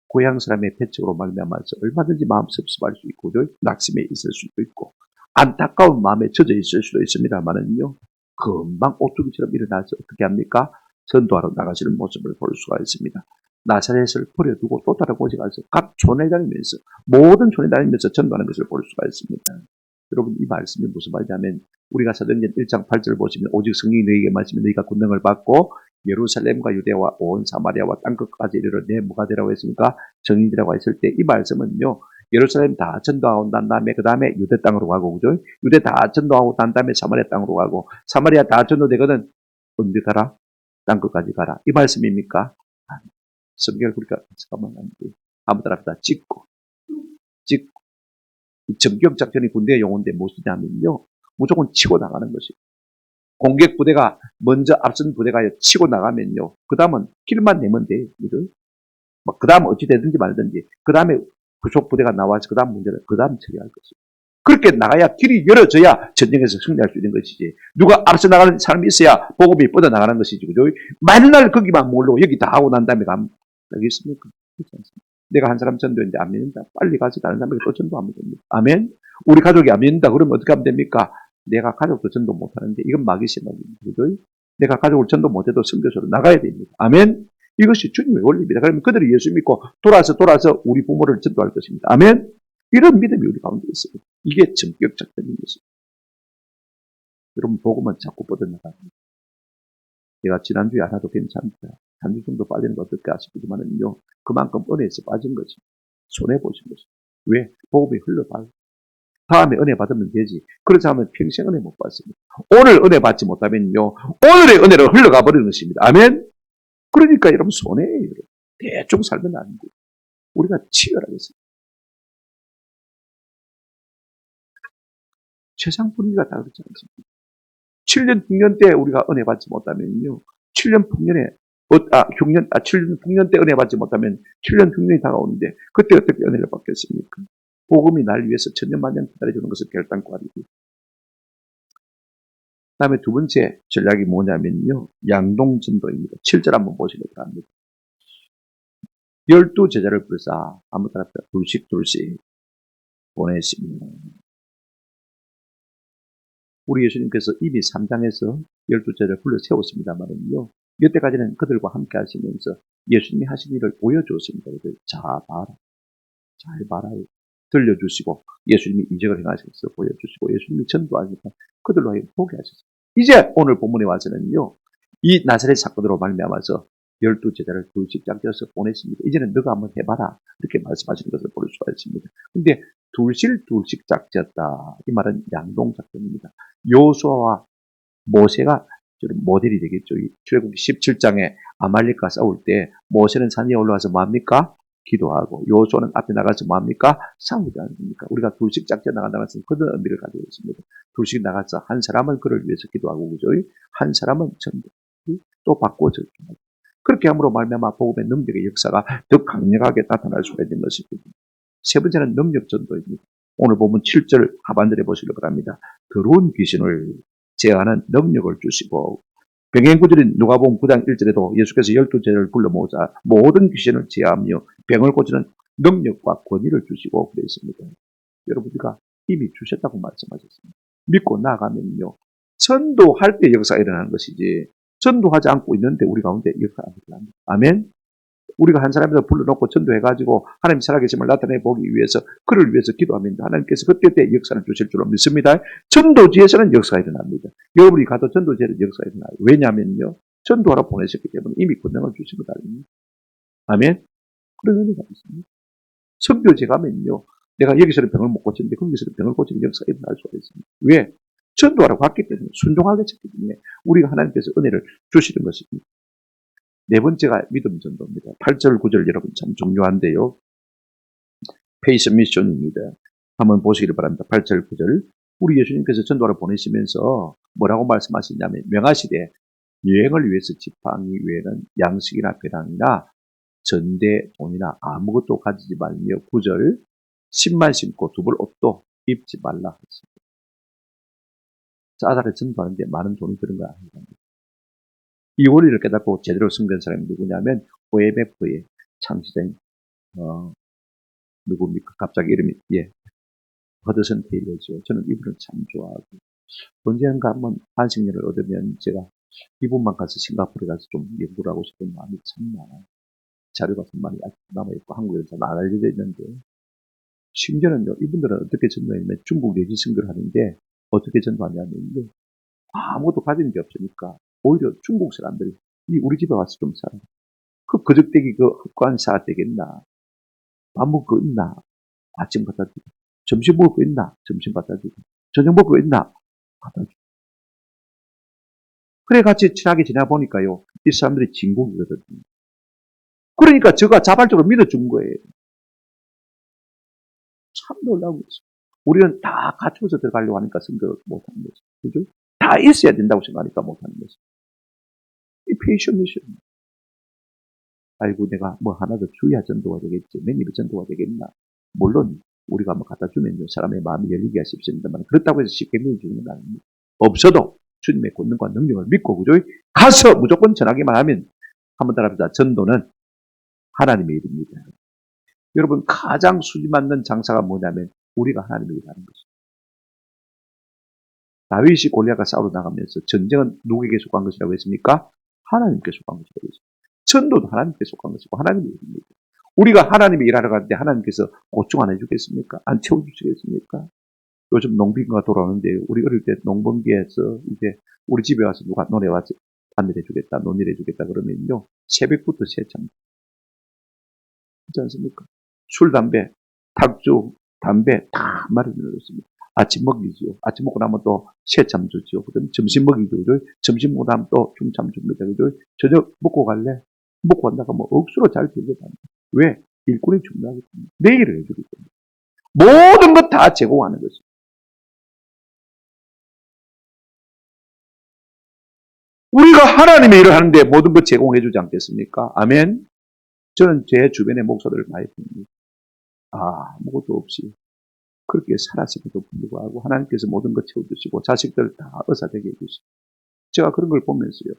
고향 사람의 배척으로 말미암아서 얼마든지 마음 섭섭할 수 있고 낙심에 있을 수도 있고 안타까운 마음에 젖어 있을 수도 있습니다만은요, 금방 오뚜기처럼 일어나서 어떻게 합니까? 전도하러 나가시는 모습을 볼 수가 있습니다. 나사렛을 버려두고 또 다른 곳에 가서 각 촌에 다니면서 모든 촌에 다니면서 전도하는 것을 볼 수가 있습니다. 여러분, 이 말씀이 무슨 말이냐면 우리가 사도행전 1장 8절 보시면 오직 성령이 너희에게 말씀에 너희가 권능을 받고 예루살렘과 유대와 온 사마리아와 땅끝까지 이르러 내 뭐가 되라고 했습니까? 정인이라고 했을 때 이 말씀은요, 예루살렘 다 전도하고 난 다음에 그 다음에 유대 땅으로 가고, 그죠? 유대 다 전도하고 난 다음에 사마리아 땅으로 가고, 사마리아 다 전도되거든 언제 가라? 땅끝까지 가라. 이 말씀입니까? 성경을 그러니까 잠깐만 한번 따라합시다. 찍고 전격 작전이 군대 용어인데 무엇이냐면요, 무조건 치고 나가는 것이고 공격 부대가 먼저 앞선 부대가 치고 나가면요. 그 다음은 길만 내면 돼요. 그 다음 어찌 되든지 말든지 그 다음에 부속 부대가 나와서 그 다음 문제를 그 다음 처리할 것이고 그렇게 나가야 길이 열어져야 전쟁에서 승리할 수 있는 것이지. 누가 앞서 나가는 사람이 있어야 복음이 뻗어나가는 것이지. 그죠? 맨날 거기만 모르고 여기 다 하고 난 다음에 가면 되겠습니까? 그렇지 않습니까? 내가 한 사람 전도했는데 안 믿는다. 빨리 가서 다른 사람에게 또 전도하면 됩니다. 아멘? 우리 가족이 안 믿는다. 그러면 어떻게 하면 됩니까? 내가 가족도 전도 못하는데 이건 마귀심입니다. 그죠? 내가 가족을 전도 못해도 선교소로 나가야 됩니다. 아멘? 이것이 주님의 원리입니다. 그러면 그들이 예수 믿고 돌아서 우리 부모를 전도할 것입니다. 아멘? 이런 믿음이 우리 가운데 있습니다. 이게 전격 작전인 것입니다. 여러분 복음은 자꾸 뻗어나갑니다. 내가 지난주에 안 해도 괜찮다. 한 주 정도 빠지는 거 어떨까 싶지만은요. 그만큼 은혜에서 빠진 거지. 손해보신 거지. 왜? 복음이 흘러가요. 다음에 은혜 받으면 되지. 그렇지 않으면 평생 은혜 못 받습니다. 오늘 은혜 받지 못하면요. 오늘의 은혜로 흘러가 버리는 것입니다. 아멘? 그러니까 여러분 손해예요. 대충 살면 안 돼요. 우리가 치열하겠습니다. 세상 분위기가 다 그렇지 않습니까? 7년 풍년 때 우리가 은혜 받지 못하면요. 7년 풍년에 7년 풍년 때 은혜 받지 못하면 7년 풍년이 다가오는데 그때 어떻게 은혜를 받겠습니까? 복음이 날 위해서 천년만년 기다려주는 것을 결단코 하리고. 그다음에 두 번째 전략이 뭐냐면요. 양동전도입니다. 7절 한번 보시기 바랍니다. 12제자를 불러서 아무 따라 둘씩 보냈습니다. 우리 예수님께서 이미 3장에서 12제자를 불러 세웠습니다만은요. 이때까지는 그들과 함께 하시면서 예수님이 하신 일을 보여주었습니다. 잘 봐라요. 들려주시고 예수님이 이적을 행하셔서 보여주시고 예수님이 전도하니까 그들로 하여금 보게 하셨어요. 이제 오늘 본문에 와서는요. 이 나사렛 사건으로 말미암아서 12제자를 둘씩 짝지어서 보냈습니다. 이제는 너가 한번 해봐라. 이렇게 말씀하시는 것을 볼 수가 있습니다. 근데 둘씩 짝지었다. 이 말은 양동작전입니다. 요수아와 모세가 모델이 되겠죠. 출애굽기 17장에 아말렉과 싸울 때 모세는 산에 올라와서 뭐합니까? 기도하고 요수아는 앞에 나가서 뭐합니까? 싸우지 않습니까? 우리가 둘씩 작전 나간다는 것은 그런 의미를 가지고 있습니다. 둘씩 나가서 한 사람은 그를 위해서 기도하고 그죠? 한 사람은 전도 또 받고 전도. 그렇게 함으로 말미암아 복음의 능력의 역사가 더 강력하게 나타날 수가 있는 것입니다. 세 번째는 능력 전도입니다. 오늘 보면 7절 하반절에 보시기 바랍니다. 더러운 귀신을 제어하는 능력을 주시고 병행구절인 누가복음 9장 1절에도 예수께서 12제자를 불러 모으사 모든 귀신을 제어하며 병을 고치는 능력과 권위를 주시고 그랬습니다. 여러분들과 이미 주셨다고 말씀하셨습니다. 믿고 나가면요. 전도할 때 역사가 일어나는 것이지 전도하지 않고 있는데 우리 가운데 역사가 안 일어납니다. 아멘? 우리가 한 사람을 불러놓고 전도해가지고 하나님 살아계심을 나타내보기 위해서 그를 위해서 기도하면 하나님께서 그때 역사를 주실 줄로 믿습니다. 전도지에서는 역사가 일어납니다. 여러분이 가도 전도지에는 역사가 일어나요. 왜냐하면요. 전도하러 보내셨기 때문에 이미 권능을 주신 것 아닙니까? 아멘? 그런 의미가 있습니다. 선교지 가면요. 내가 여기서는 병을 못 고치는데 거기서는 병을 고치는 역사가 일어날 수가 있습니다. 왜? 전도하러 갔기 때문에 순종하게 했기 때문에 우리가 하나님께서 은혜를 주시는 것입니다. 네 번째가 믿음 전도입니다. 8절, 9절 여러분 참 중요한데요. 페이스 미션입니다. 한번 보시기를 바랍니다. 8절, 9절. 우리 예수님께서 전도를 보내시면서 뭐라고 말씀하시냐면 명하시되 여행을 위해서 지팡이 외에는 양식이나 배낭이나 전대, 돈이나 아무것도 가지지 말며 9절 10만 신고 두벌 옷도 입지 말라 했습니다. 짜다를 전도하는데 많은 돈이 드는 거 아닙니다. 이 원리를 깨닫고 제대로 승된 사람이 누구냐면 OMF의 창시자인 누굽니까? 갑자기 이름이 허드슨 테일러죠. 저는 이분을 참 좋아하고 언젠가 한번 안식년을 얻으면 제가 이분만 가서 싱가포르에 가서 좀 연구를 하고 싶은 마음이 참 많아요. 자료가 좀 많이 남아있고 한국에서 잘 안 알려져 있는데 심지어는요. 이분들은 어떻게 전도하냐면 중국 내지 선교를 하는데 어떻게 전도하냐면요. 아무것도 가진 게 없으니까 오히려 중국 사람들이 우리 집에 와서 좀 살아. 그 거적대기 그 헛관 사 되겠나? 밥 먹을 거 있나? 아침 갖다 주고. 점심 먹을 거 있나? 점심 갖다 주고. 저녁 먹을 거 있나? 갖다 주고. 그래 같이 친하게 지내보니까요. 이 사람들이 진국이거든요. 그러니까 저가 자발적으로 믿어준 거예요. 참 놀라운 거죠. 우리는 다 갖춰서 들어가려고 하니까 선거 못하는 거죠. 그죠? 다 있어야 된다고 생각하니까 못하는 거죠. 이 페이션 미션. 아이고, 내가 뭐 하나 더 주야 전도가 되겠지. 매니브 전도가 되겠나. 물론, 우리가 뭐 갖다 주면 사람의 마음이 열리게 하십시오니다만, 그렇다고 해서 쉽게 믿어주는 건 아닙니다. 없어도 주님의 권능과 능력을 믿고, 그죠? 가서 무조건 전하기만 하면, 한번 따라합시다. 전도는 하나님의 일입니다. 여러분, 가장 수지 맞는 장사가 뭐냐면, 우리가 하나님의 일을 하는 것입니다. 다윗이 골리앗과 싸우러 나가면서 전쟁은 누구에게 속한 것이라고 했습니까? 하나님께 속한 것이라고 했습니다. 전도도 하나님께 속한 것이고 하나님의 일입니다. 우리가 하나님의 일하러 가는데 하나님께서 보충 안 해주겠습니까? 안 채워주시겠습니까? 요즘 농빈가 돌아오는데 우리 어릴 때 농번기에서 이제 우리 집에 와서 누가 논에 와서 안일해주겠다, 논일해주겠다 그러면요 새벽부터 새참 그렇지 않습니까? 술, 담배, 탁주, 담배 다 마련해놓습니다. 아침 먹이지요. 아침 먹고 나면 또 새참 주지요. 그다음 점심 먹이죠. 점심 먹고 나면 또 중참 줍니다. 그죠? 저녁 먹고 갈래? 먹고 간다가 뭐 억수로 잘 되겠답니다. 왜? 일꾼이 중요하기 때문에. 내일을 해주기 때문에. 모든 것 다 제공하는 거죠. 우리가 하나님의 일을 하는데 모든 것 제공해주지 않겠습니까? 아멘. 저는 제 주변의 목사들을 많이 봅니다. 아무것도 없이 그렇게 살았음에도 불구하고 하나님께서 모든 것 채워주시고 자식들 다 의사되게 해주시고 제가 그런 걸 보면서요.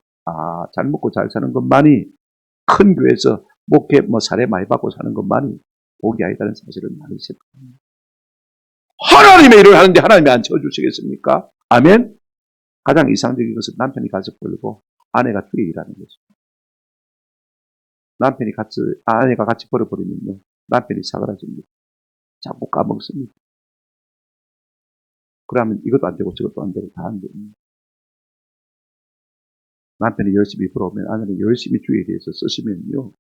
잘 먹고 잘 사는 것만이 큰 교회에서 목회 사례 많이 받고 사는 것만이 복이 아니다는 사실을 많이 생각합니다. 하나님의 일을 하는데 하나님이 안 채워주시겠습니까? 아멘. 가장 이상적인 것은 남편이 가서 벌고 아내가 뒤에 일하는 거죠. 아내가 같이 벌어버리면요. 남편이 사그라집니다. 자꾸 까먹습니다. 그러면 이것도 안 되고 저것도 안 되고 다 안 됩니다. 남편이 열심히 벌어오면 아내는 열심히 주에 대해서 쓰시면요.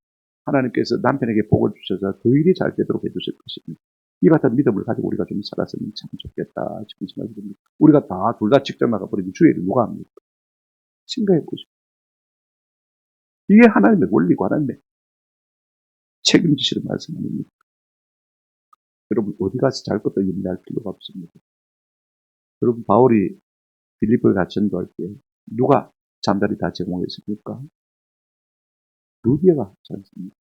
하나님께서 남편에게 복을 주셔서 그 일이 잘 되도록 해주실 것입니다. 이 같은 믿음을 가지고 우리가 좀 살았으면 참 좋겠다 싶은 생각이 듭니다. 우리가 둘 다 직장 나가버리면 주의를 누가 합니까? 생각해 보십시오. 이게 하나님의 원리고 하나님의 책임지시는 말씀 아닙니까? 여러분 어디 가서 잘 것도 염려할 필요가 없습니다. 여러분 바울이 빌립보에 같이 전도할 때 누가 잠자리 다 제공했습니까? 루디아가 하지 않습니까?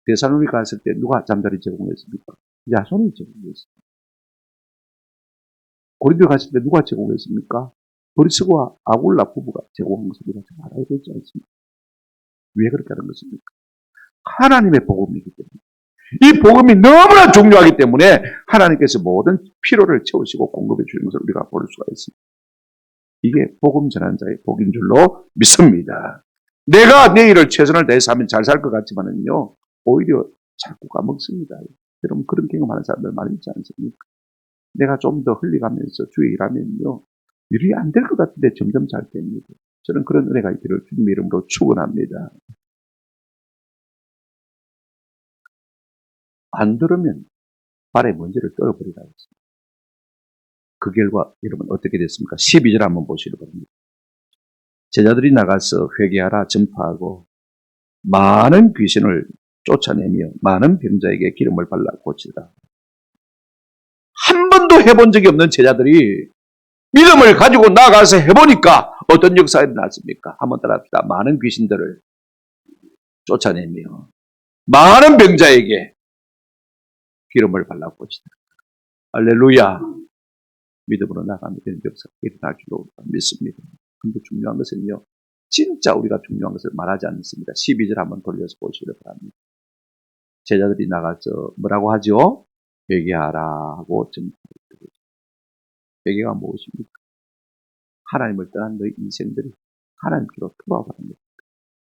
데살로니가 갔을 때 누가 잠자리 제공했습니까? 야손이 제공했습니다. 고린도 갔을 때 누가 제공했습니까? 브리스과 아굴라 부부가 제공한 것을 우리가 좀 알아야 되지 않습니까? 왜 그렇게 하는 것입니까? 하나님의 복음이기 때문에. 이 복음이 너무나 중요하기 때문에 하나님께서 모든 필요를 채우시고 공급해 주는 것을 우리가 볼 수가 있습니다. 이게 복음 전하는 자의 복인 줄로 믿습니다. 내가 내 일을 최선을 다해서 하면 잘 살 것 같지만은요, 오히려 자꾸 까먹습니다. 여러분 그런 경험하는 사람들 많이 있지 않습니까? 내가 좀 더 흘려가면서 주의 일하면요, 일이 안 될 것 같은데 점점 잘 됩니다. 저는 그런 은혜가 있기를 주님의 이름으로 축원합니다. 안 들으면 발에 먼지를 떨어버리라 했습니다. 그 결과 여러분 어떻게 됐습니까? 12절 한번 보시기 바랍니다. 제자들이 나가서 회개하라 전파하고 많은 귀신을 쫓아내며 많은 병자에게 기름을 발라 고치라. 한 번도 해본 적이 없는 제자들이 믿음을 가지고 나가서 해보니까 어떤 역사가 일어났습니까? 한번 따라합시다. 많은 귀신들을 쫓아내며 많은 병자에게 기름을 발라 고치라. 할렐루야. 믿음으로 나가면 되는 역사가 일어날 줄로 믿습니다. 근데 중요한 것은요. 진짜 우리가 중요한 것을 말하지 않습니다. 12절 한번 돌려서 보시기 바랍니다. 제자들이 나가서 뭐라고 하죠? 회개하라 하고 전파했다. 회개가 무엇입니까? 하나님을 떠난 너희 인생들이 하나님께로 돌아가는 겁니다.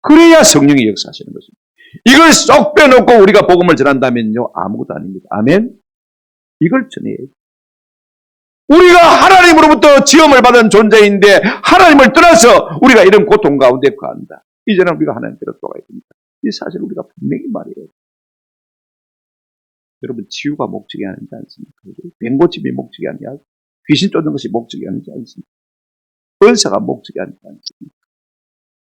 그래야 성령이 역사하시는 것입니다. 이걸 쏙 빼놓고 우리가 복음을 전한다면요. 아무것도 아닙니다. 아멘? 이걸 전해야죠. 우리가 하나님으로부터 지음을 받은 존재인데 하나님을 떠나서 우리가 이런 고통 가운데 거한다. 이제는 우리가 하나님께로 돌아가야 됩니다. 이 사실 우리가 분명히 말해요. 여러분 치유가 목적이 아니지 않습니까? 병고침이 목적이 아니야. 귀신 쫓는 것이 목적이 아니지 않습니까? 은사가 목적이 아니지 않습니까?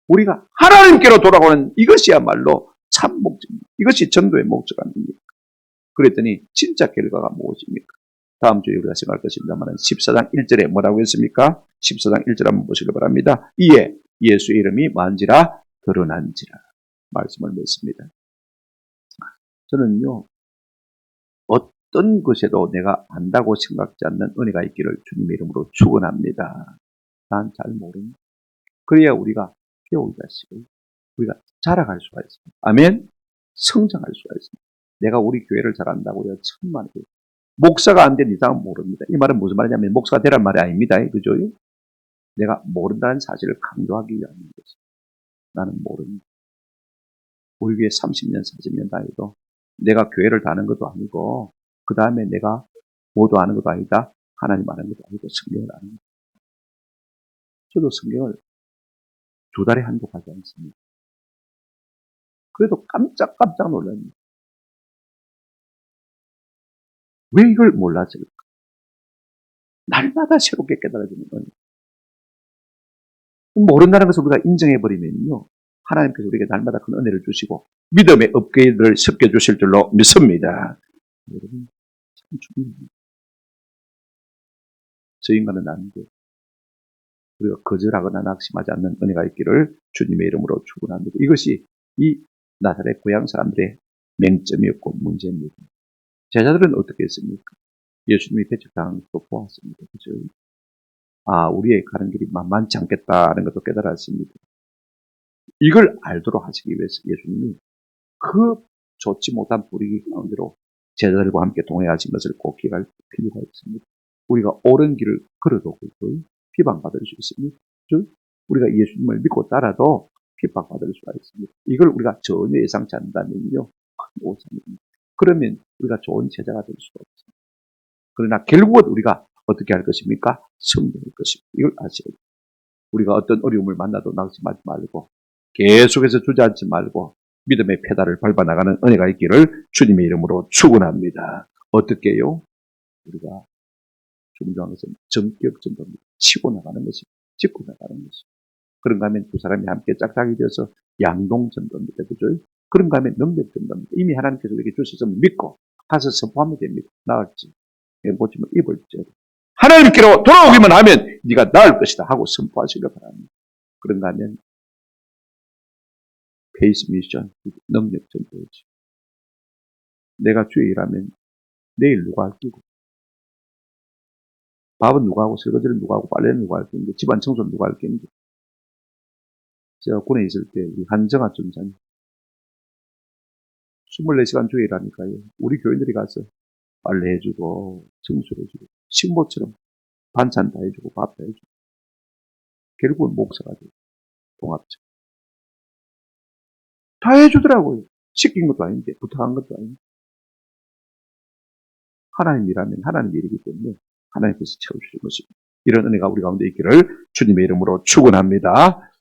우리가 하나님께로 돌아오는 이것이야말로 참 목적입니다. 이것이 전도의 목적 아닙니까? 그랬더니 진짜 결과가 무엇입니까? 다음 주에 우리가 생각할 것입니다만 14장 1절에 뭐라고 했습니까? 14장 1절 한번 보시기 바랍니다. 이에 예수의 이름이 만지라 드러난지라 말씀을 맺습니다. 저는요, 어떤 것에도 내가 안다고 생각지 않는 은혜가 있기를 주님의 이름으로 축원합니다. 난 잘 모릅니다. 그래야 우리가 배우자 식을 우리가 자라갈 수가 있습니다. 아멘. 성장할 수가 있습니다. 내가 우리 교회를 잘 안다고요. 천만에 목사가 안 된 이상은 모릅니다. 이 말은 무슨 말이냐면 목사가 되란 말이 아닙니다. 그죠? 내가 모른다는 사실을 강조하기 위한 것입니다. 나는 모릅니다. 우리 교회 30년, 40년 다니도 내가 교회를 다는 것도 아니고 그 다음에 내가 모두 아는 것도 아니다. 하나님 아는 것도 아니고 성경을 아는 것. 저도 성경을 2달에 한독 하지 않습니다. 그래도 깜짝깜짝 놀랍니다. 왜 이걸 몰랐을까? 날마다 새롭게 깨달아지는 거예요. 모른다는 것을 우리가 인정해버리면요. 하나님께서 우리에게 날마다 큰 은혜를 주시고 믿음의 업그레이드를 섞여주실 줄로 믿습니다. 여러분, 참 중요합니다. 저 인간은 아닌데 우리가 거절하거나 낙심하지 않는 은혜가 있기를 주님의 이름으로 축원합니다. 이것이 이 나사렛 고향 사람들의 맹점이었고 문제입니다. 제자들은 어떻게 했습니까? 예수님이 배척당한 것도 보았습니다. 그죠? 아, 우리의 가는 길이 만만치 않겠다는 것도 깨달았습니다. 이걸 알도록 하시기 위해서 예수님이 그 좋지 못한 분위기 가운데로 제자들과 함께 동행하신 것을 꼭 기억할 필요가 있습니다. 우리가 옳은 길을 걸어도 비방받을 수 있습니다. 즉, 우리가 예수님을 믿고 따라도 핍박받을 수가 있습니다. 이걸 우리가 전혀 예상치 않는다면요, 큰 오산입니다. 그러면 우리가 좋은 제자가 될 수가 없습니다. 그러나 결국은 우리가 어떻게 할 것입니까? 성령일 것입니다. 이걸 아셔야 돼요. 우리가 어떤 어려움을 만나도 낙심하지 말고 계속해서 주저앉지 말고 믿음의 페달을 밟아나가는 은혜가 있기를 주님의 이름으로 축원합니다. 어떻게요? 우리가 중요한 것은 전격 전도입니다. 치고 나가는 것입니다. 짚고 나가는 것입니다. 그런가 하면 두 사람이 함께 짝짝이 되어서 양동 전도입니다. 그죠? 그런가 하면 능력 전도입니다. 이미 하나님께서 우리에게 주셨으면 믿고 가서 선포하면 됩니다. 나을지 못지면 입을지 하나님께로 돌아오기만 하면 네가 나을 것이다 하고 선포하시길 바랍니다. 그런가 하면 페이스 미션, 능력 전도이지. 내가 주의 일하면 내일 누가 할 끼고 밥은 누가 하고 설거지를 누가 하고 빨래는 누가 할 끼인데 집안 청소는 누가 할 끼인데 제가 군에 있을 때 한정아 전사님 24시간 주의 일하니까요. 우리 교인들이 가서 빨래 해주고 청소 해주고 식모처럼 반찬 다 해주고 밥 다 해주고 결국은 목사가 되고 동합자 다 해주더라고요. 시킨 것도 아닌데 부탁한 것도 아닌데 하나님 일하면 하나님 일이기 때문에 하나님께서 채워주실 것입니다. 이런 은혜가 우리 가운데 있기를 주님의 이름으로 축원합니다.